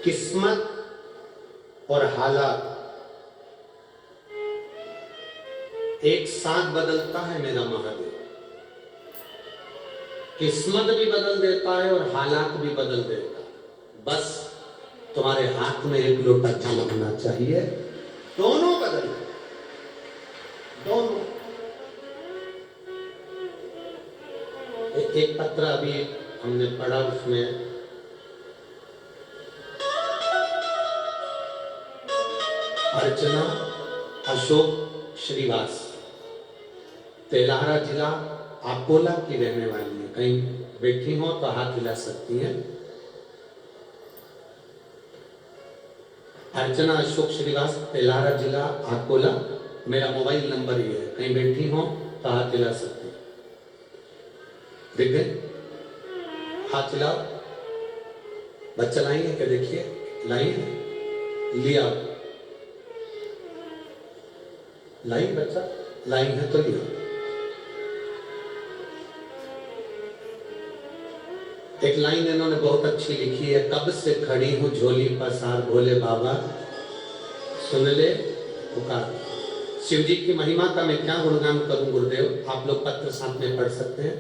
किस्मत और हालात एक साथ बदलता है मेरा महादेव। किस्मत भी बदल देता है और हालात भी बदल देता है। बस तुम्हारे हाथ में एक लोटा जल होना चाहिए, दोनों बदल दोनों। एक पत्र अभी हमने पढ़ा, उसमें अर्चना अशोक श्रीवास तेलारा जिला अकोला की रहने वाली है। कहीं बैठी हो तो हाथ हिला सकती हैं। अर्चना अशोक श्रीवास तेलारा जिला अकोला, मेरा मोबाइल नंबर ये है। कहीं बैठी हो तो हाथ हिला सकती है। देख गए? हाथ हिलाओ। बच्चा लाई है क्या? देखिए लाई है, लिया लाई, बच्चा लाई है तो लिया। एक लाइन इन्होंने बहुत अच्छी लिखी है, कब से खड़ी हूं झोली पसार भोले बाबा सुन ले पुकार। शिव जी की महिमा का मैं क्या गुणगान करूं गुरुदेव, आप लोग पत्र साथ में पढ़ सकते हैं।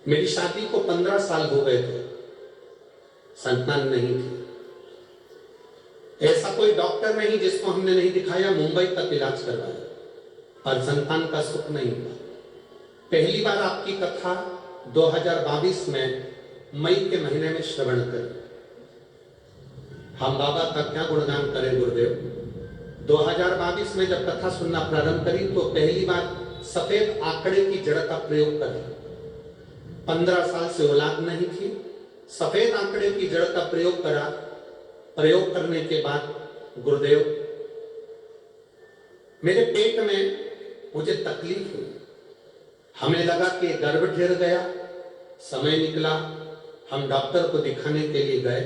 मेरी शादी को 15 साल हो गए थे, संतान नहीं थी। ऐसा कोई डॉक्टर नहीं जिसको हमने नहीं दिखाया, मुंबई तक इलाज करवाया, पर संतान का सुख नहीं हुआ। पहली बार आपकी कथा 2022 में मई के महीने में श्रवण करें। हम बाबा का क्या गुणगान करें गुरुदेव। 2022 में जब कथा सुनना प्रारंभ करी तो पहली बार सफेद आंकड़े की जड़ का प्रयोग करें। 15 साल से औलाद नहीं थी, सफेद आंकड़े की जड़ का प्रयोग करा। प्रयोग करने के बाद गुरुदेव मेरे पेट में मुझे तकलीफ हुई। हमें लगा कि गर्भ ढेर गया। समय निकला, हम डॉक्टर को दिखाने के लिए गए।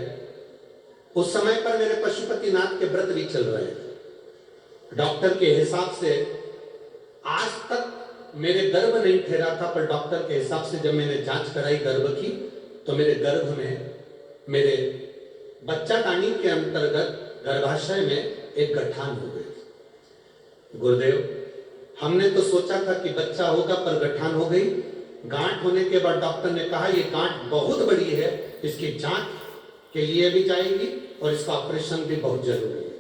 उस समय पर मेरे पशुपतिनाथ के व्रत भी चल रहे थे। डॉक्टर के हिसाब से आज तक मेरे गर्भ नहीं ठहरा था, पर डॉक्टर के हिसाब से जब मैंने जांच कराई गर्भ की तो मेरे गर्भ में, मेरे बच्चादानी के अंतर्गत गर्भाशय में एक गठान हो गई। गुरुदेव हमने तो सोचा था कि बच्चा होगा, पर गठान हो गई। गांठ होने के बाद डॉक्टर ने कहा ये गांठ बहुत बड़ी है, इसकी जांच के लिए भी जाएगी और इसका ऑपरेशन भी बहुत जरूरी है।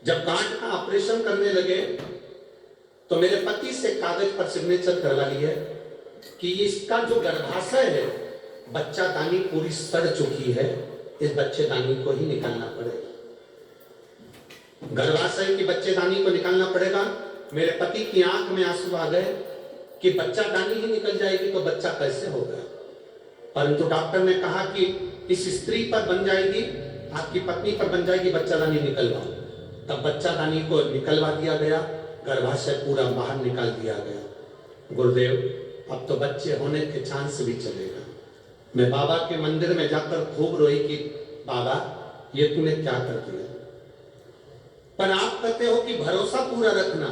जब गांठ का ऑपरेशन करने लगे तो मेरे पति से कागज पर सिग्नेचर करवा लिए कि इसका जो गर्भाशय है, बच्चा दानी पूरी सड़ चुकी है, इस बच्चे दानी को ही निकालना पड़ेगा। गर्भाशय की बच्चेदानी को निकालना पड़ेगा। मेरे पति की आंख में आंसू आ गए कि बच्चा दानी ही निकल जाएगी तो बच्चा कैसे होगा। परंतु डॉक्टर ने कहा कि इस स्त्री पर बन जाएगी, आपकी पत्नी पर बन जाएगी, बच्चा दानी निकलवाओ। तब बच्चा दानी को निकलवा दिया गया, गर्भाशय पूरा बाहर निकाल दिया गया। गुरुदेव अब तो बच्चे होने के चांस भी चलेगा। मैं बाबा के मंदिर में जाकर खूब रोई कि बाबा ये तूने क्या कर दिया। पर आप कहते हो कि भरोसा पूरा रखना।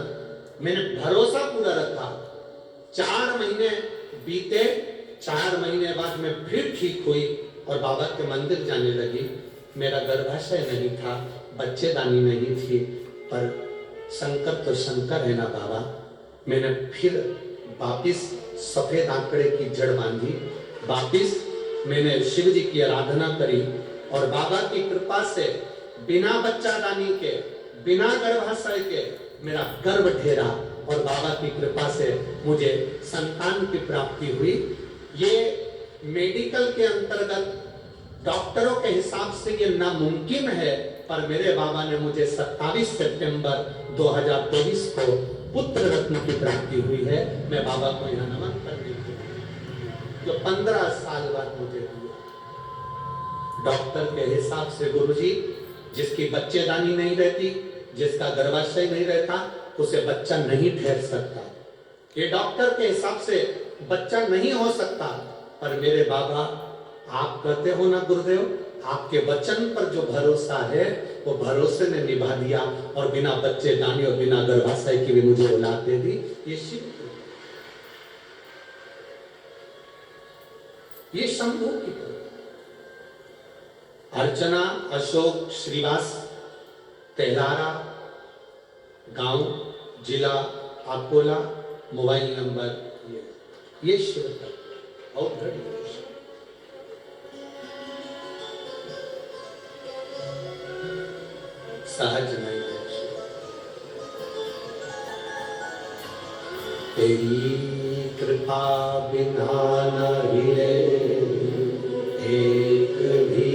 मैंने भरोसा पूरा रखा। 4 महीने बीते, 4 महीने बाद मैं फिर ठीक हुई और बाबा के मंदिर जाने लगी। मेरा गर्भाशय नहीं था, बच्चेदानी नहीं थी, पर शंकर तो शंकर है ना बाबा। मैंने फिर वापिस सफेद आंकड़े की जड़ बांधी, वापिस मैंने शिव जी की आराधना करी और बाबा की कृपा से बिना बच्चादानी के, बिना गर्भाशय के मेरा गर्भ ढेरा और बाबा की कृपा से मुझे संतान की प्राप्ति हुई। ये मेडिकल के अंतर्गत डॉक्टरों के हिसाब से ये नामुमकिन है, पर मेरे बाबा ने मुझे 27 सितंबर 2024 को पुत्र रत्न की प्राप्ति हुई है। मैं बाबा को यहाँ नमन करने के लिए, जो 15 साल बाद मुझे हुआ। डॉक्टर के हिसाब से गुरुजी, जिसकी बच्चेदानी नहीं रहती, जिसका गर्भाशय नहीं रहता, उसे बच्चा नहीं ठहर सकता। ये डॉक्टर के हिसाब से बच्चा नहीं हो सकता, पर मेरे बाबा आप कहते हो ना गुरुदेव, आपके वचन पर जो भरोसा है वो भरोसे ने निभा दिया और बिना बच्चेदानी और बिना गर्भाशय की भी मुझे औलाद दे दी। ये शिव, ये शंभू की कृपा। अर्चना अशोक श्रीवास, तेलारा गांव, जिला अकोला, मोबाइल नंबर ये शिव तक और सहज नहीं है। तेरी कृपा बिना नहीं रे एक भी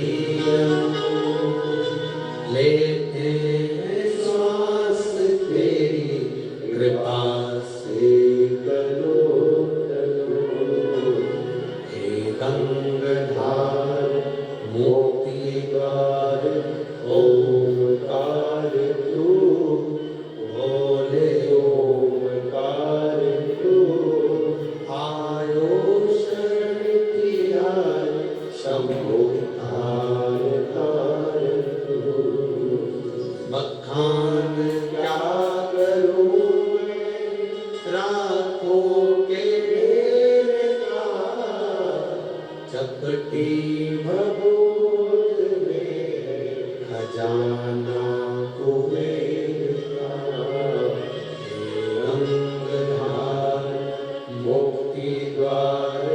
लेते श्वास तेरी कृपा से तलो तलो। हे गंगाधार मोती द्वार ओमकार तू भोले ओमकार तू आयो शरण किया शंभो तार तार तू। बखान क्या करूं मैं राखों के ढेर का, चपटी भभूत में खजाना कुबेर का। हे गंगाधार मोती द्वार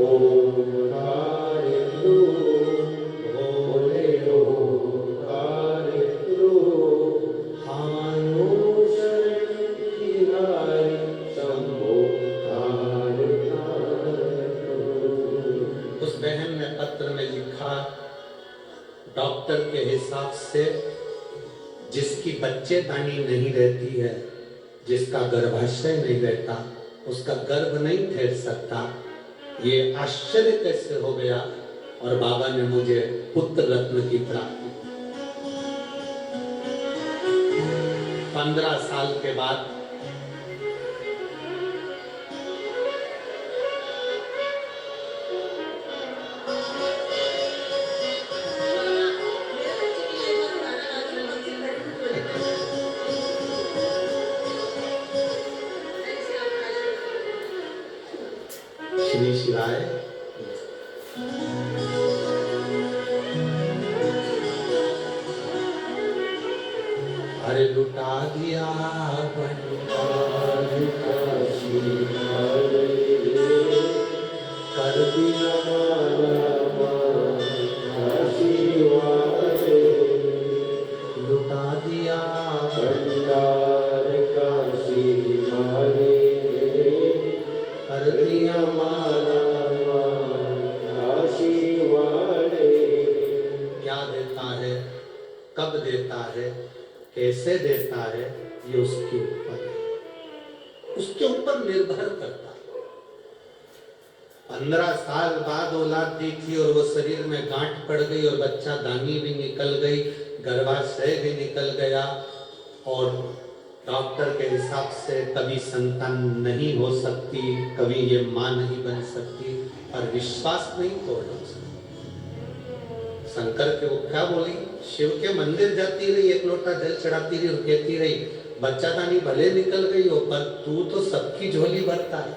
ओमकार तू भोले ओमकार तू आयो शरण किनारे शंभो तार तार तू। उस बहन ने पत्र में लिखा, डॉक्टर के हिसाब से जिसकी बच्चेदानी नहीं रहती है, जिसका गर्भाशय नहीं रहता, उसका गर्भ नहीं ठहर सकता। ये आश्चर्य कैसे हो गया? और बाबा ने मुझे पुत्र रत्न की प्राप्ति 15 साल के बाद श्री शिवाय अरे लुटा दिया भंडार का शिवाय, कर दिया शिवाय, लुटा दिया भंडार का शिवाय, कर दिया क्या देता है, कब देता है, कैसे देता है, ये उसके ऊपर है, उसके ऊपर निर्भर करता है। 15 साल बाद औलाद दी थी और वो शरीर में गांठ पड़ गई और बच्चा दानी भी निकल गई, गर्भाशय भी निकल गया और डॉक्टर के हिसाब से कभी संतान नहीं हो सकती, कभी ये मां नहीं बन सकती, और विश्वास नहीं तोड़ना। शंकर के वो क्या बोली, शिव के मंदिर जाती रही, एक लोटा जल चढ़ाती रही और कहती रही बच्चादानी भले निकल गई हो पर तू तो सबकी झोली भरता है।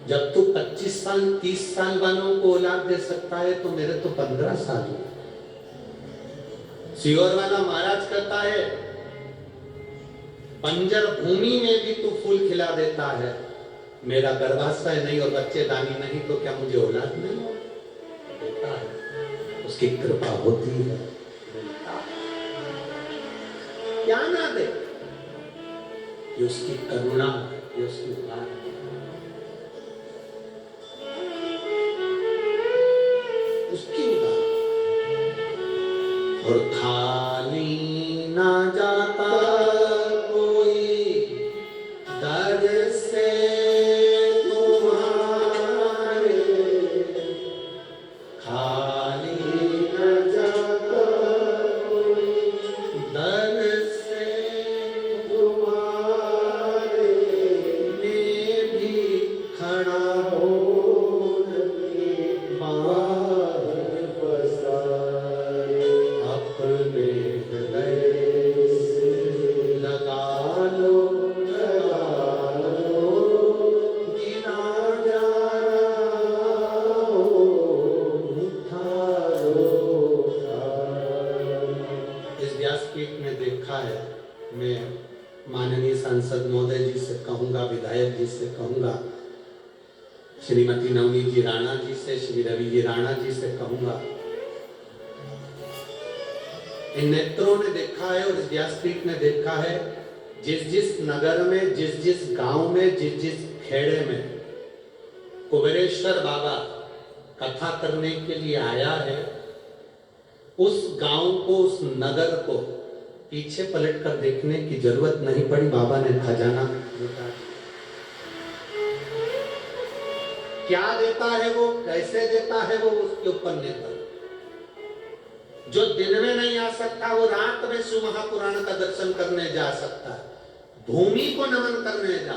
जब तू 25 साल 30 साल वालों को औलाद दे सकता है तो मेरे तो 15 साल हो। सियोर वाला महाराज कहता है बंजर भूमि में भी तू फूल खिला देता है, मेरा गर्भाशय नहीं और बच्चेदानी नहीं तो क्या मुझे औलाद नहीं हो? देता है, उसकी कृपा होती है। क्या ना दे, ये उसकी करुणा है, ये उसकी उदार है। उसकी उदार और खाली ना जाता मैं माननीय सांसद महोदय जी से कहूँगा, विधायक जी से कहूँगा, श्रीमती नवनीत जी राणा जी से, श्री रवि जी राणा जी से कहूँगा, इन नेत्रों ने देखा है और इस व्यासपीठ ने देखा है, जिस जिस नगर में, जिस जिस गांव में, जिस जिस खेड़े में कुबेरेश्वर बाबा कथा करने के लिए आया है, उस गांव को, उस नगर को पीछे पलट कर देखने की जरूरत नहीं पड़ी। बाबा ने खजाना लुटा दिया। क्या देता है वो, कैसे देता है वो, उसके ऊपर निर्भर। जो दिन में नहीं आ सकता वो रात में शिव महापुराण का दर्शन करने जा सकता है, भूमि को नमन करने जा।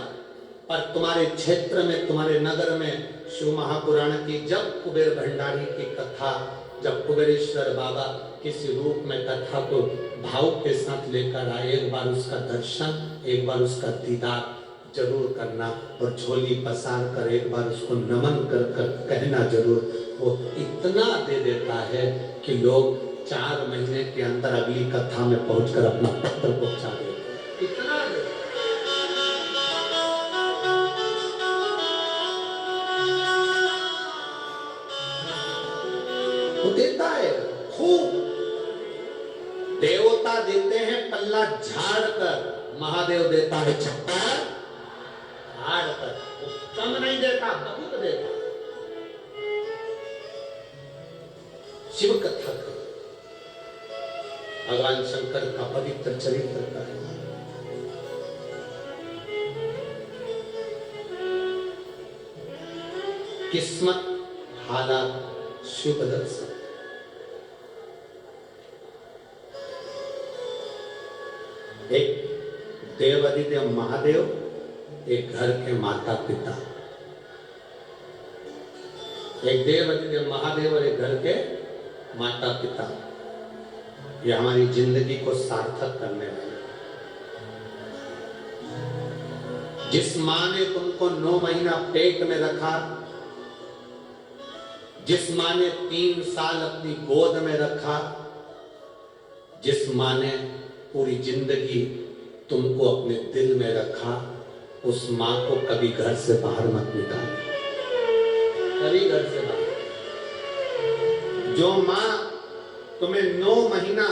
पर तुम्हारे क्षेत्र में, तुम्हारे नगर में शिव महापुराण की जब कुबेर भंडारी की कथा, जब कुबेरेश्वर बाबा किसी रूप में कथा को भाव के साथ लेकर आए, एक बार उसका दर्शन, एक बार उसका दीदार जरूर करना और झोली पसार कर एक बार उसको नमन कर कर कहना जरूर। वो इतना दे देता है कि लोग 4 महीने के अंदर अगली कथा में पहुंचकर अपना पत्र पहुंचा देते। इतना वो देता है खूब। देवता देते हैं पल्ला झाड़ कर, महादेव देता है छप्पर झाड़ कर। वो कम नहीं देता, बहुत देता। शिव कथा का, भगवान शंकर का पवित्र चरित्र का है। किस्मत, हालात, शुभ दर्शन। एक देवाधिदेव महादेव, एक घर के माता पिता। एक देवाधिदेव महादेव और एक घर के माता पिता, ये हमारी जिंदगी को सार्थक करने वाले। जिस माँ ने तुमको 9 महीना पेट में रखा, जिस माँ ने 3 साल अपनी गोद में रखा, जिस माँ ने पूरी जिंदगी तुमको अपने दिल में रखा, उस माँ को कभी घर से बाहर मत निकालो, कभी घर से बाहर। जो माँ तुम्हें 9 महीना,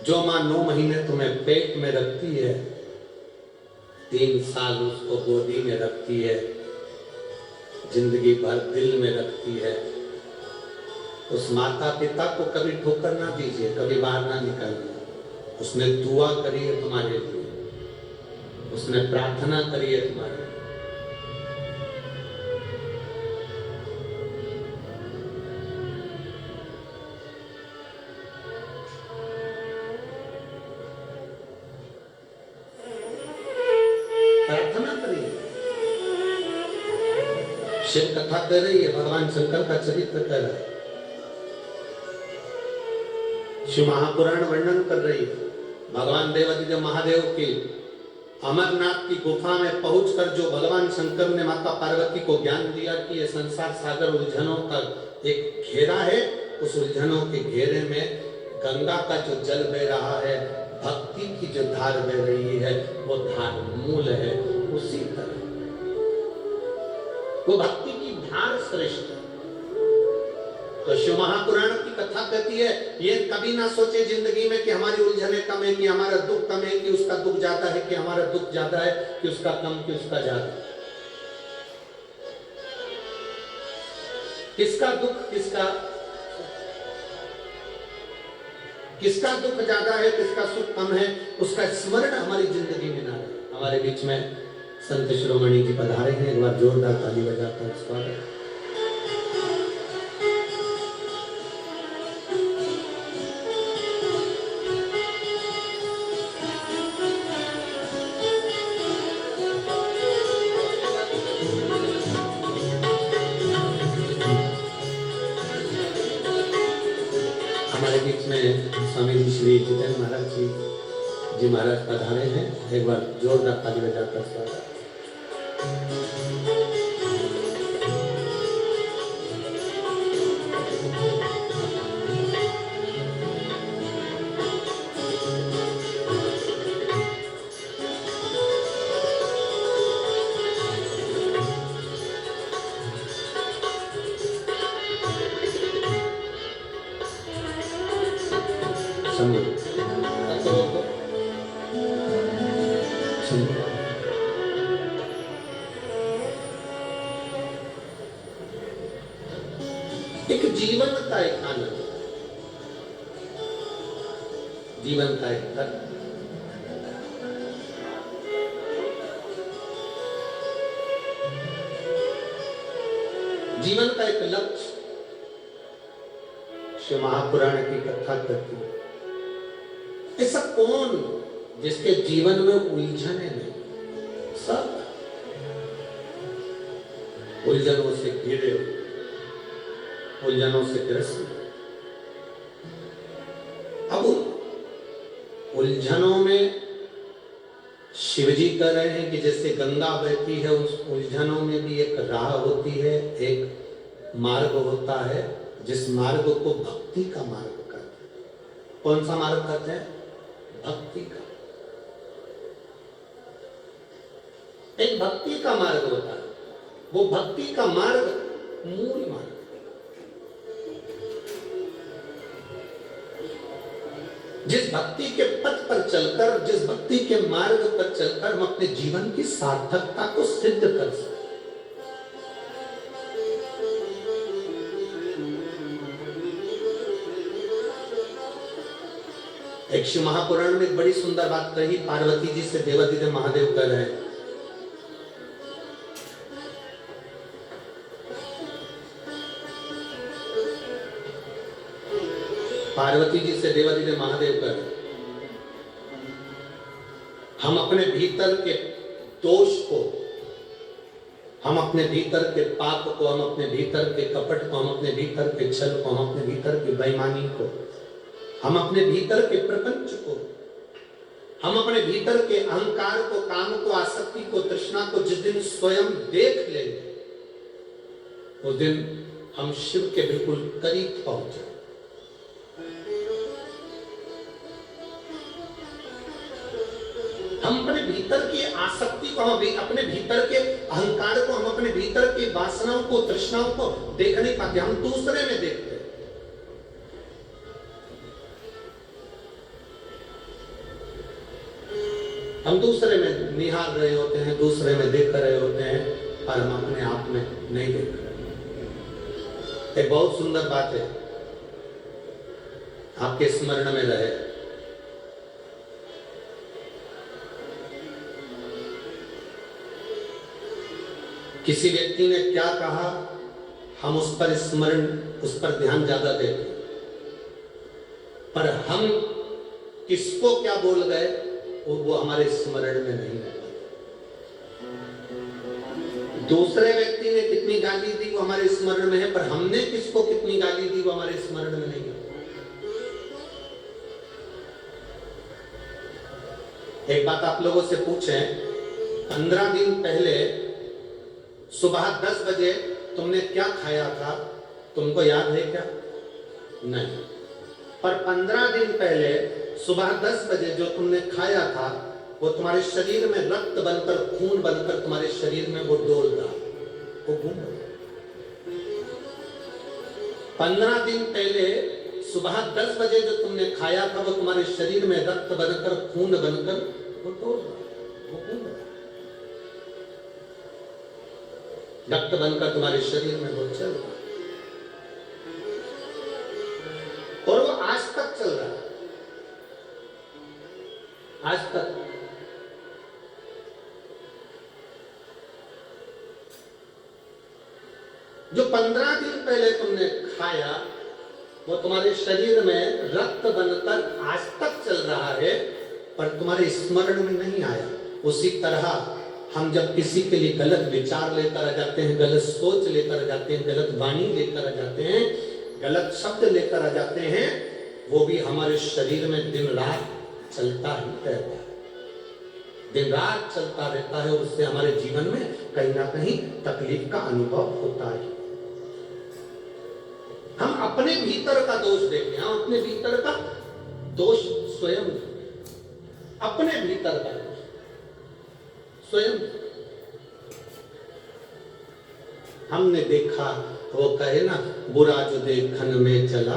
जो माँ 9 महीने तुम्हें पेट में रखती है, 3 साल उसको गोदी में रखती है, जिंदगी भर दिल में रखती है, उस माता पिता को कभी ठोकर ना दीजिए, कभी बाहर ना निकालिए। उसने दुआ करी है तुम्हारे लिए, उसने प्रार्थना करी है तुम्हारे लिए। प्रार्थना करिए। शिव कथा कर रही है, भगवान शंकर का चरित्र कर रहा है, शिव महापुराण वर्णन कर रही है। भगवान देवाधिदेव महादेव के अमरनाथ की गुफा में पहुंचकर जो भगवान शंकर ने माता पार्वती को ज्ञान दिया कि ये संसार सागर उलझनों का एक घेरा है, उस उलझनों के घेरे में गंगा का जो जल बह रहा है, भक्ति की जो धार बह रही है, वो धार मूल है। उसी तरह वो भक्ति की धार श्रेष्ठ है। तो शिव महापुराण की कथा कहती है, ये कभी ना सोचे जिंदगी में कि हमारी उलझने कम है, कि हमारा दुख कम है, कि उसका दुख ज्यादा है, कि हमारा दुख ज्यादा है, कि उसका कम, कि उसका ज्यादा। किसका दुख, किसका दुख ज्यादा है, किसका सुख कम है, उसका स्मरण हमारी जिंदगी में ना रहे। हमारे बीच में संत शिरोमणि जी पधारे हैं, एक बार जोरदार ताली बजाकर स्वागत। हमारे बीच में स्वामी जी श्री जितेंद्र महाराज जी महाराज पधारे हैं, एक बार जोरदार ताली बजाकर स्वागत। एक जीवन का एक आनंद, जीवन का एक धर्म, जीवन का एक लक्ष्य। शिव महापुराण की कथा करती है, ऐसा कौन जिसके जीवन में उलझने नहीं, सब उलझनों से घिरे हो, उलझनों से ग्रस्त। अब उलझनों में शिवजी कह रहे हैं कि जैसे गंगा बहती है, उस उलझनों में भी एक राह होती है, एक मार्ग होता है, जिस मार्ग को भक्ति का मार्ग कहते हैं। कौन सा मार्ग कहते हैं? भक्ति का। एक भक्ति का मार्ग होता है, वो भक्ति का मार्ग मूल मार्ग। जिस भक्ति के पथ पर चलकर, जिस भक्ति के मार्ग पर चलकर हम अपने जीवन की सार्थकता को सिद्ध कर सकते। एक शिव महापुराण में एक बड़ी सुंदर बात कही पार्वती जी से देवादिदेव महादेव कह रहे हैं, पार्वती जी से देवादिदेव महादेव कह रहे हैं, हम अपने भीतर के दोष को, हम अपने भीतर के पाप को, हम अपने भीतर के कपट को, हम अपने भीतर के छल को, हम अपने भीतर की बेईमानी को, हम अपने भीतर के प्रपंच को, हम अपने भीतर के अहंकार को, काम को, आसक्ति को, तृष्णा को जिस दिन स्वयं देख लेंगे, उस दिन हम शिव के बिल्कुल करीब पहुंच जाएंगे। हम अपने भीतर की आसक्ति को, हम अपने भीतर के अहंकार को, हम अपने भीतर की वासनाओं को, तृष्णाओं को देख नहीं पाते, हम दूसरे में देखते हैं। हम दूसरे में निहार रहे होते हैं, दूसरे में देख रहे होते हैं, और हम अपने आप में नहीं देख रहे। एक बहुत सुंदर बात है, आपके स्मरण में रहे। किसी व्यक्ति ने क्या कहा, हम उस पर स्मरण, उस पर ध्यान ज्यादा देते, पर हम किसको क्या बोल गए वो हमारे स्मरण में नहीं है। दूसरे व्यक्ति ने कितनी गाली दी वो हमारे स्मरण में है, पर हमने किसको कितनी गाली दी वो हमारे स्मरण में नहीं है। एक बात आप लोगों से पूछें, 15 दिन पहले सुबह 10 बजे तुमने क्या खाया था, तुमको याद है क्या? नहीं। पर 15 दिन पहले सुबह 10 बजे जो तुमने खाया था, वो तुम्हारे शरीर में रक्त बनकर, खून बनकर तुम्हारे शरीर में वो डोल रहा, वो घूम रहा। 15 दिन पहले सुबह 10 बजे जो तुमने खाया था, वो तुम्हारे शरीर में रक्त बनकर, खून बनकर वो डोल रहा, वो घूम रहा। रक्त बनकर तुम्हारे शरीर में वो चल रहा, और वो आज तक चल रहा है, आज तक। जो 15 दिन पहले तुमने खाया, वो तुम्हारे शरीर में रक्त बनकर आज तक चल रहा है, पर तुम्हारे स्मरण में नहीं आया। उसी तरह हम जब किसी के लिए गलत विचार लेकर आ जाते हैं, गलत सोच लेकर आ जाते हैं, गलत वाणी लेकर आ जाते हैं, गलत शब्द लेकर आ जाते हैं, वो भी हमारे शरीर में दिन रात चलता ही रहता है, दिन रात चलता रहता है, और उससे हमारे जीवन में कहीं ना कहीं तकलीफ का अनुभव होता है। हम अपने भीतर का दोष देखें, हम अपने भीतर का दोष स्वयं, अपने भीतर का दोष स्वयं। हमने देखा, वो कहे ना, बुरा जो देखन में चला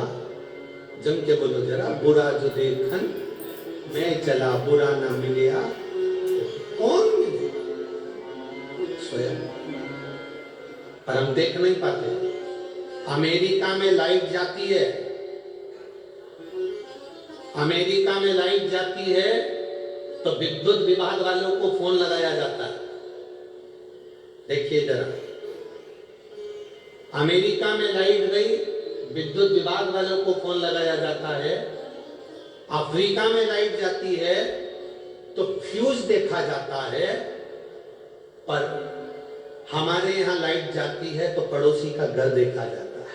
जम के बोलो जरा, बुरा जो देखन मैं चला बुरा न मिलिया, कौन मिलेगा? स्वयं। पर हम देख नहीं पाते। अमेरिका में लाइट जाती है, अमेरिका में लाइट जाती है तो विद्युत विभाग वालों को फोन लगाया जाता है। देखिए जरा, अमेरिका में लाइट गई, विद्युत विभाग वालों को फोन लगाया जाता है। अफ्रीका में लाइट जाती है तो फ्यूज देखा जाता है। पर हमारे यहां लाइट जाती है तो पड़ोसी का घर देखा जाता है।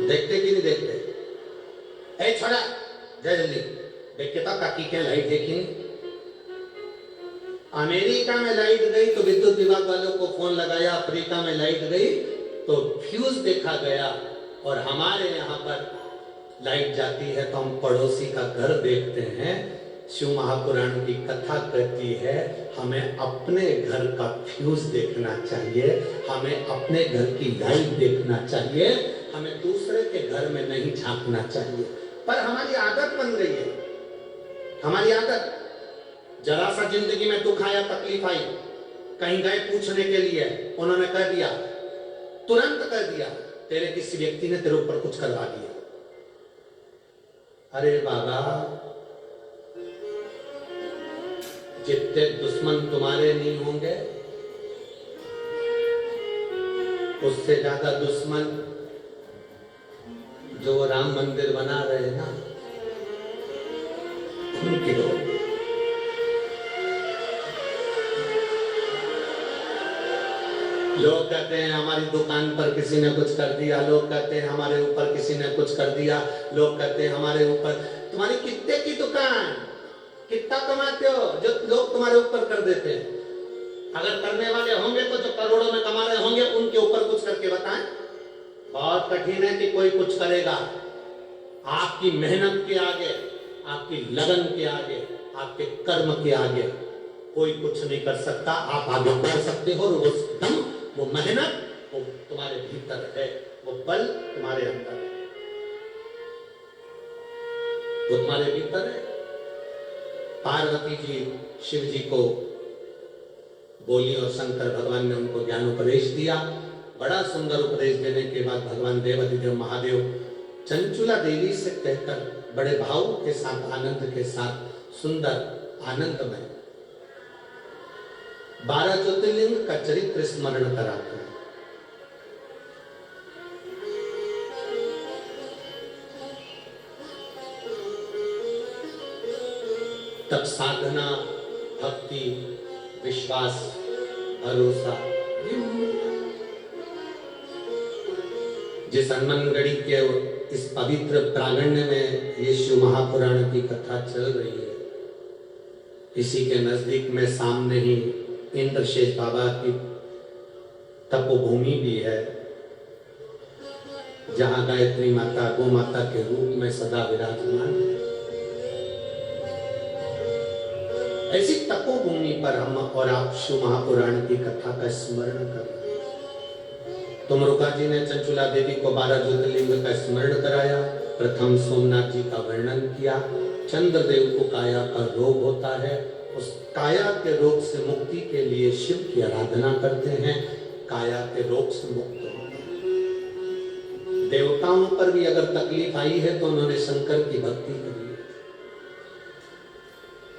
देखते कि नहीं देखते? ए छोड़ा, जय जल्दी देख के तो काकी के लाइट देखी। अमेरिका में लाइट गई तो विद्युत विभाग वालों को फोन लगाया, अफ्रीका में लाइट गई तो फ्यूज देखा गया, और हमारे यहाँ पर लाइट जाती है तो हम पड़ोसी का घर देखते हैं। शिव महापुराण की कथा कहती है हमें अपने घर का फ्यूज देखना चाहिए, हमें अपने घर की लाइट देखना चाहिए, हमें दूसरे के घर में नहीं झांकना चाहिए। पर हमारी आदत बन गई है, हमारी आदत। जरा सा जिंदगी में दुख आया, तकलीफ आई, कहीं गए पूछने के लिए, उन्होंने कह दिया, तुरंत कह दिया तेरे किसी व्यक्ति ने तेरे ऊपर कुछ करवा दिया। अरे बाबा, जितने दुश्मन तुम्हारे नहीं होंगे उससे ज्यादा दुश्मन जो राम मंदिर बना रहे हैं ना, उनके लोग। लोग कहते हैं हमारी दुकान पर किसी ने कुछ कर दिया, लोग कहते हैं हमारे ऊपर किसी ने कुछ कर दिया, लोग कहते हैं हमारे ऊपर। तुम्हारी कितने की दुकान, कितना कमाते हो जो लोग तुम्हारे ऊपर कर देते हैं? अगर करने वाले होंगे तो जो करोड़ों में कमा रहे होंगे उनके ऊपर कुछ करके बताएं। बहुत कठिन है कि कोई कुछ करेगा। आपकी मेहनत के आगे, आपकी लगन के आगे, आपके कर्म के आगे कोई कुछ नहीं कर सकता। आप आगे बढ़ सकते हो, वो दम, वो मेहनत, वो तुम्हारे भीतर है, वो बल तुम्हारे अंदर है, वो तुम्हारे भीतर है। पार्वती जी शिव जी को बोली और शंकर भगवान ने उनको ज्ञान उपदेश दिया। बड़ा सुंदर उपदेश देने के बाद भगवान देवाधिदेव महादेव चंचुला देवी से कहकर बड़े भाव के साथ, आनंद के साथ, सुंदर आनंदमय 12 ज्योतिर्लिंग का चरित्र स्मरण कराते हैं। तब साधना, भक्ति, विश्वास, भरोसा, जिस हनुमानगढ़ी के इस पवित्र प्रांगण में ये शिव महापुराण की कथा चल रही है, इसी के नजदीक में सामने ही इंद्रशेष बाबा की तपोभूमि भी है, जहां गायत्री माता गो माता के रूप में सदा विराजमान है। ऐसी तपोभूमि पर हम और आप शिव महापुराण की कथा का स्मरण कर रहे हैं। तुमरुका जी ने चंचुला देवी को 12 ज्योतिर्लिंग का स्मरण कराया, प्रथम सोमनाथ जी का वर्णन किया। चंद्रदेव को काया का रोग होता है, उस काया के रोग से मुक्ति के लिए शिव की आराधना करते हैं, काया के रोग से मुक्त होते हैं। देवताओं पर भी अगर तकलीफ आई है तो उन्होंने शंकर की भक्ति करी।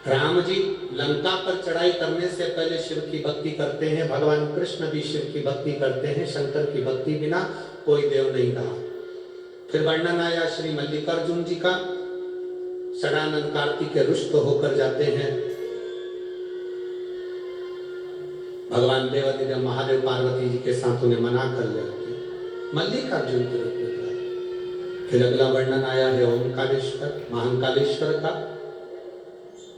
राम जी लंका पर चढ़ाई करने से पहले शिव की भक्ति करते हैं, भगवान कृष्ण भी शिव की भक्ति करते हैं। शंकर की भक्ति बिना कोई देव नहीं रहा। फिर वर्णन आया श्री मल्लिकार्जुन जी का, षडानंद कार्तिक रुष्ट होकर जाते हैं। भगवान देवाधिदेव महादेव पार्वती जी के साथ उन्हें मना कर लेते हैं, मल्लिकार्जुन के रूप में। फिर अगला वर्णन आया है ओमकारेश्वर, महाकालेश्वर का।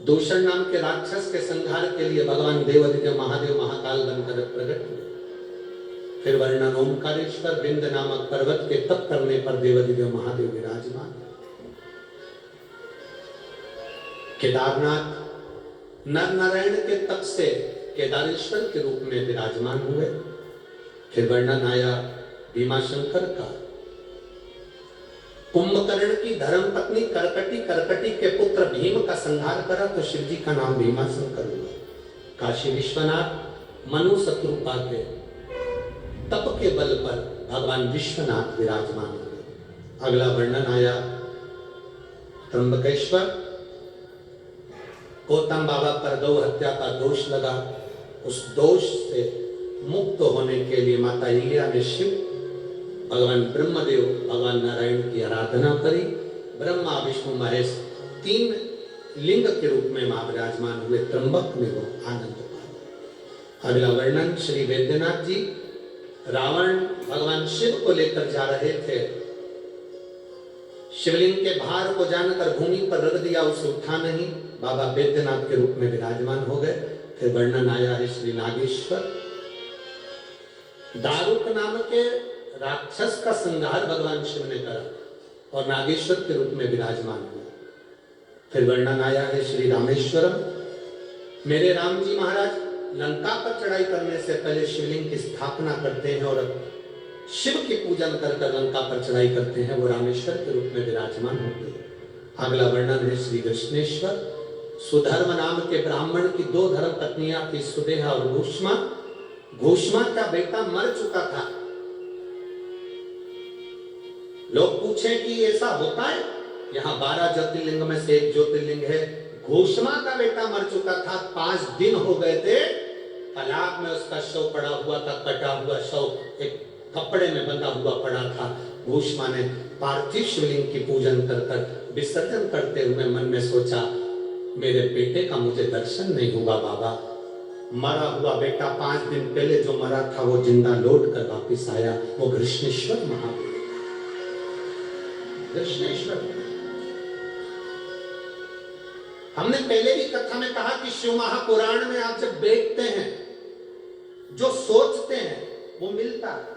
दूषण नाम के राक्षस के संहार के लिए भगवान देवाधिदेव महादेव महाकाल बनकर प्रकट हुए। फिर वर्णन ओमकारेश्वर, विंद नामक पर्वत के तप करने पर देवाधिदेव महादेव विराजमान। केदारनाथ नर नारायण के तप से केदारेश्वर के रूप में विराजमान हुए। फिर वर्णन आया भीमाशंकर का। कुंभकर्ण की धर्म पत्नी करकटी, करकटी के पुत्र भीम का संहार करा तो शिव जी का नाम भीमाशंकर हुआ। काशी विश्वनाथ मनु शत्रुपा के तप के बल पर भगवान विश्वनाथ विराजमान हुए। अगला वर्णन आया त्र्यंबकेश्वर। गौतम बाबा पर गौ हत्या का दोष लगा, उस दोष से मुक्त होने के लिए माता इलिया ने शिव, भगवान ब्रह्मदेव, भगवान नारायण की आराधना करी। ब्रह्मा विष्णु महेश 3 लिंग के रूप में मां विराजमान हुए, त्र्यंबक में वो आनंद पाए। अगला वर्णन श्री वैद्यनाथ जी। रावण भगवान शिव को लेकर जा रहे थे, शिवलिंग के भार को जानकर भूमि पर रख दिया, उसे उठा नहीं, बाबा वैद्यनाथ के रूप में विराजमान हो गए। फिर वर्णन आया है श्री नागेश्वर। दारुक नाम के राक्षस का संहार भगवान शिव ने करा और नागेश्वर के रूप में विराजमान हुआ। फिर वर्णन आया है श्री रामेश्वरम। मेरे राम जी महाराज लंका पर चढ़ाई करने से पहले शिवलिंग की स्थापना करते हैं और शिव की पूजन कर कर लंका पर चढ़ाई करते हैं, वो रामेश्वर के रूप में विराजमान होते हैं। अगला वर्णन है श्री कृष्णेश्वर। सुधर्म नाम के ब्राह्मण की 2 धर्म पत्नियां थी, सुदेहा और घोषमा। घोषमा का बेटा मर चुका था। लोग पूछे कि ऐसा होता है? यहाँ 12 ज्योतिर्लिंग में से एक ज्योतिर्लिंग है। घोषमा का बेटा मर चुका था, 5 दिन हो गए थे, तालाब में उसका शव पड़ा हुआ था, कटा हुआ शव एक कपड़े में बंधा हुआ पड़ा था। घोषमा ने पार्थिव शिवलिंग की पूजन कर कर विसर्जन करते हुए मन में सोचा, मेरे बेटे का मुझे दर्शन नहीं हुआ बाबा। मरा हुआ बेटा 5 दिन पहले जो मरा था वो जिंदा लौट कर वापिस आया, वो कृष्णेश्वर महादेव। कृष्णेश्वर। हमने पहले भी कथा में कहा कि शिव महापुराण में आप जब देखते हैं, जो सोचते हैं वो मिलता है।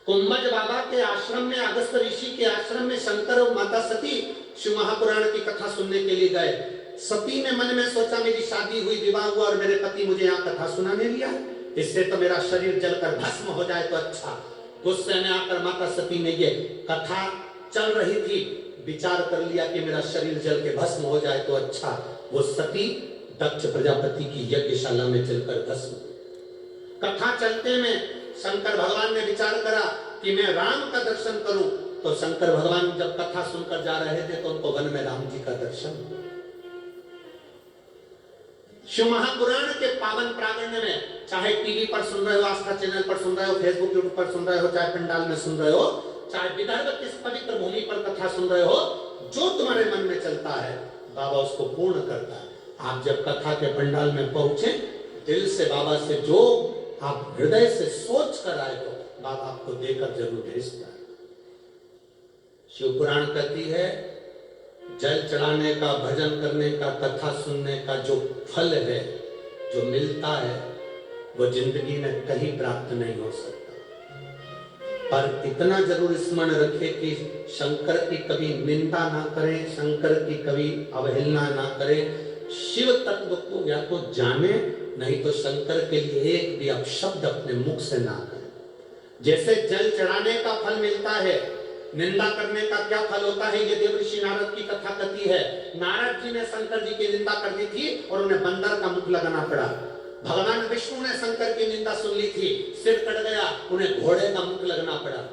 कुंभज बाबा के आश्रम में, अगस्त ऋषि के आश्रम में शंकर और माता सती शिव महापुराण की कथा सुनने के लिए गए। सती ने मन में सोचा, मेरी शादी हुई, विवाह हुआ और मेरे पति मुझे यहाँ कथा सुनाने लिया, इससे तो मेरा शरीर जलकर भस्म हो जाए तो अच्छा। गुस्से में आकर माता सती ने ये कथा चल रही थी, विचार कर लिया कि मेरा शरीर जल के भस्म हो जाए तो अच्छा। वो सती दक्ष प्रजापति की यज्ञशाला में जलकर भस्म। कथा चलते में शंकर भगवान ने विचार करा कि मैं राम का दर्शन करूं, तो शंकर भगवान जब कथा सुनकर जा रहे थे तो उनको वन में राम जी का दर्शन हुआ। शिव महापुराण के पावन प्रांगण में, चाहे टीवी पर सुन रहे हो, आस्था चैनल पर सुन रहे हो, फेसबुक यूट्यूब पर सुन रहे हो, चाहे पंडाल में सुन रहे हो, चाहे विदर्भ की पवित्र भूमि पर कथा सुन रहे हो, जो तुम्हारे मन में चलता है बाबा उसको पूर्ण करता है। आप जब कथा के पंडाल में पहुंचे, दिल से बाबा से जो आप हृदय से सोच कर आए हो, बाबा आपको देकर जरूर भेजता है। शिव पुराण कहती है, जल चढ़ाने का, भजन करने का, कथा सुनने का जो फल है, जो मिलता है, वो जिंदगी में कहीं प्राप्त नहीं हो सकता। पर इतना जरूर स्मरण रखे कि शंकर की कभी निंदा ना करें, शंकर की कभी अवहेलना ना करें। शिव तत्व को या तो जाने, नहीं तो शंकर के लिए एक भी अपशब्द अपने मुख से ना करें। जैसे जल चढ़ाने का फल मिलता है, निंदा करने का क्या फल होता है, ये देवऋषि नारद की कथा कहती है। नारद जी ने शंकर जी की निंदा कर दी थी और उन्हें बंदर का मुख लगाना पड़ा। भगवान विष्णु ने शंकर की निंदा सुन ली थी, सिर कट गया, उन्हें घोड़े का मुख लगना पड़ा।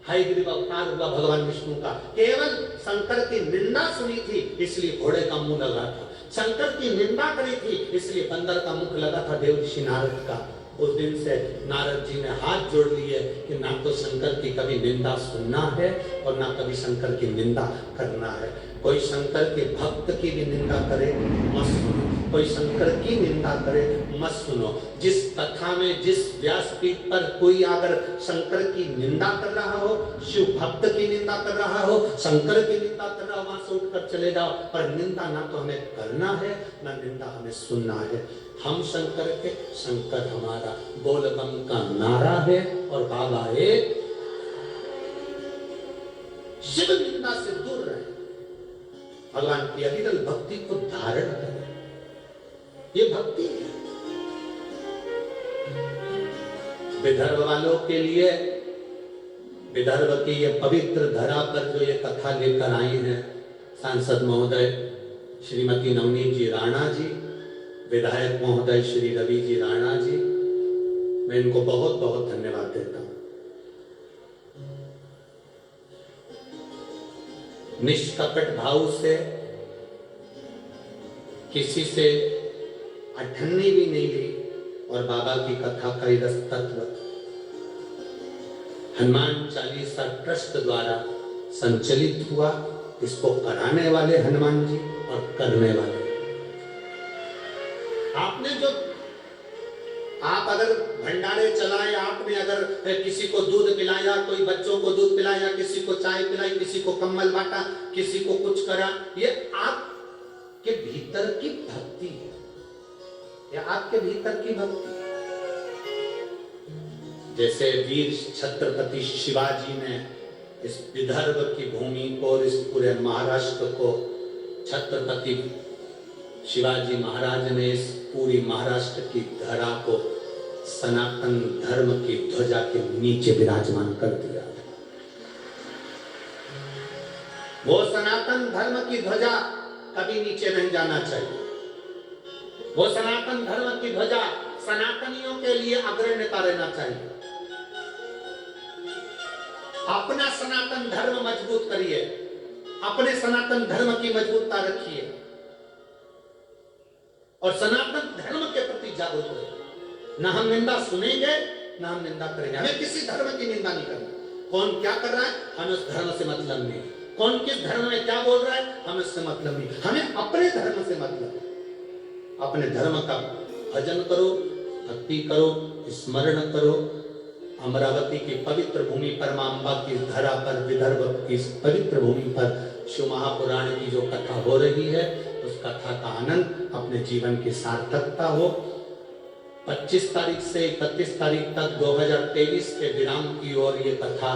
हयग्रीव अवतार हुआ भगवान विष्णु का, केवल शंकर की निंदा सुनी थी इसलिए घोड़े का मुंह लगा था, शंकर की निंदा करी थी इसलिए बंदर का मुख लगा था देवऋषि नारद का। उस दिन से नारद जी ने हाथ जोड़ लिए कि ना तो शंकर की कभी निंदा सुनना है और ना कभी शंकर की निंदा करना है। कोई शंकर के भक्त की भी निंदा करे मत सुनो, कोई शंकर की निंदा करे मत सुनो। जिस कथा में, जिस व्यासपीठ पर कोई अगर शंकर की निंदा कर रहा हो, शिव भक्त की निंदा कर रहा हो, शंकर की निंदा कर रहा हो, वहां से उठकर चले जाओ। पर निंदा ना तो हमें करना है, ना निंदा हमें सुनना है। हम शंकर के, शंकर हमारा, बोल बम का नारा है और बाबा एक। शिव निंदा से दूर रहे, भगवान की अविरल भक्ति को धारण करें, ये भक्ति है। विदर्भ वालों के लिए, विदर्भ की ये पवित्र धरा पर जो ये कथा लेकर आई हैं सांसद महोदय श्रीमती नवनीत जी राणा जी, विधायक महोदय श्री रवि जी राणा जी, मैं इनको बहुत बहुत धन्यवाद देता हूं। निष्कपट भाव से, किसी से अठन्नी भी नहीं ली, और बाबा की कथा का ही रस तत्व हनुमान चालीसा ट्रस्ट द्वारा संचालित हुआ। इसको कराने वाले हनुमान जी और करने वाले आपने। जो आप अगर भंडारे चलाए, आपने अगर किसी को दूध पिलाया, कोई बच्चों को दूध पिलाया, किसी को चाय पिलाई, किसी को कंबल बांटा, किसी को कुछ करा, ये आपके भीतर की भक्ति है, ये आपके भीतर की भक्ति। जैसे वीर छत्रपति शिवाजी ने इस विदर्भ की भूमि को और इस पूरे महाराष्ट्र को, छत्रपति शिवाजी महाराज ने इस पूरी महाराष्ट्र की धरा को सनातन धर्म की ध्वजा के नीचे विराजमान कर दिया। वो सनातन धर्म की ध्वजा कभी नीचे नहीं जाना चाहिए। वो सनातन धर्म की ध्वजा सनातनियों के लिए अग्रण्यता रहना चाहिए। अपना सनातन धर्म मजबूत करिए, अपने सनातन धर्म की मजबूतता रखिए और सनातन धर्म के प्रति जागरूक रहिए। ना हम निंदा सुनेंगे, ना हम निंदा करेंगे। हमें किसी धर्म की निंदा नहीं करनी। कौन क्या कर रहा है, हमें उस धर्म से मतलब नहीं। कौन किस धर्म में क्या बोल रहा है, हमें उससे मतलब नहीं। हमें अपने धर्म से मतलब है। अपने धर्म का भजन करो, भक्ति करो, स्मरण करो। अमरावती की पवित्र भूमि पर, मां अम्बा की धरा पर, विदर्भ की इस पवित्र भूमि पर शिव महापुराण की जो कथा हो रही है, उस कथा का आनंद अपने जीवन की सार्थकता हो। 25 तारीख से 31 तारीख तक 2023 के विराम की ओर ये कथा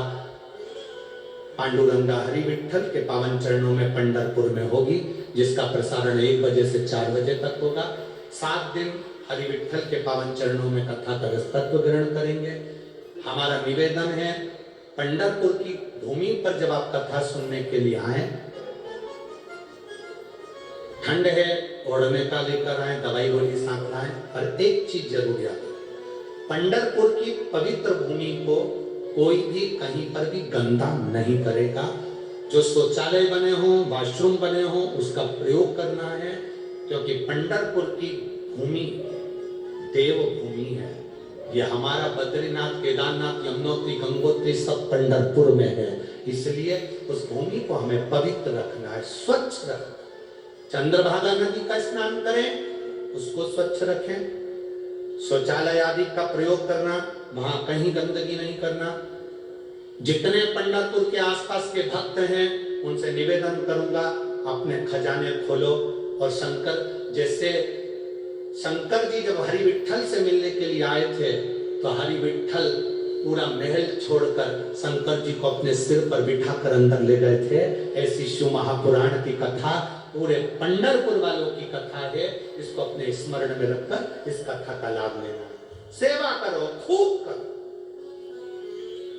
पांडुरंगा हरि विठल के पावन चरणों में पंढरपुर में होगी, जिसका प्रसारण 1 बजे से 4 बजे तक होगा। 7 दिन हरि विठल के पावन चरणों में कथा का रस तत्व ग्रहण करेंगे। हमारा निवेदन है, पंढरपुर की भूमि पर जब आप कथा सुनने के लिए आए, ठंड है, ओढ़ने का लेकर आए, दवाई गोली साथ लाएं, पर एक चीज जरूर याद रखें, पंढरपुर की पवित्र भूमि को कोई भी कहीं पर भी गंदा नहीं करेगा। जो शौचालय बने हों, वॉशरूम बने हों, उसका प्रयोग करना है, क्योंकि पंढरपुर की भूमि देव भूमि है। ये हमारा बद्रीनाथ, केदारनाथ, यमुनोत्री, गंगोत्री सब पंढरपुर में है। इसलिए उस भूमि को हमें पवित्र रखना है, स्वच्छ रखना। चंद्रभागा नदी का स्नान करें, उसको स्वच्छ रखें। शौचालय आदि का प्रयोग करना, वहां कहीं गंदगी नहीं करना। जितने पंढरपुर के आसपास के भक्त हैं, उनसे निवेदन करूंगा, अपने खजाने खोलो। और शंकर, जैसे शंकर जी जब हरि विठल से मिलने के लिए आए थे, तो हरि विठल पूरा महल छोड़कर शंकर जी को अपने सिर पर बिठाकर अंदर ले गए थे। ऐसी शिव महापुराण की कथा पूरे पंढरपुर वालों की कथा है। इसको अपने स्मरण में रखकर इस कथा का लाभ लेना। सेवा करो, खूब करो,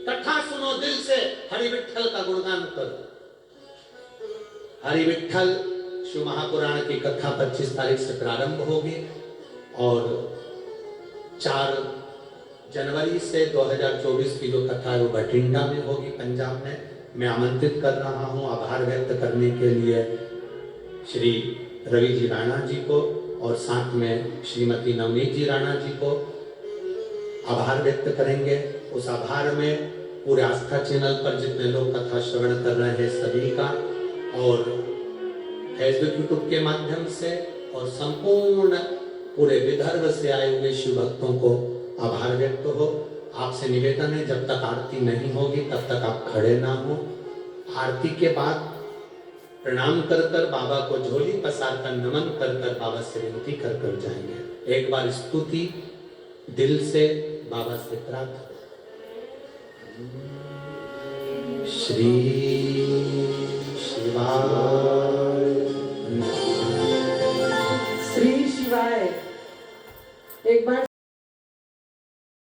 कथा सुनो, दिल से हरि विठल का गुणगान करो। हरि विठल शिव महापुराण की कथा 25 तारीख से प्रारंभ होगी और 4 जनवरी से 2024 की जो कथा है वो बठिंडा में होगी, पंजाब में। मैं आमंत्रित कर रहा हूं आभार व्यक्त करने के लिए श्री रवि जी राणा जी को और साथ में श्रीमती नवनीत जी राणा जी को आभार व्यक्त करेंगे। उस आभार में पूरे आस्था चैनल पर जितने लोग कथा श्रवण कर रहे हैं सभी का, और फेसबुक यूट्यूब के माध्यम से, और संपूर्ण पूरे विदर्भ से आए हुए शिव भक्तों को आभार व्यक्त हो। आपसे निवेदन है, जब तक आरती नहीं होगी तब तक आप खड़े ना हो। आरती के बाद प्रणाम कर कर बाबा को झोली पसार कर नमन कर कर बाबा से विनती कर कर जाएंगे। एक बार स्तुति दिल से बाबा से प्रार्थना। श्री शिवाय, श्री शिवाय। एक बार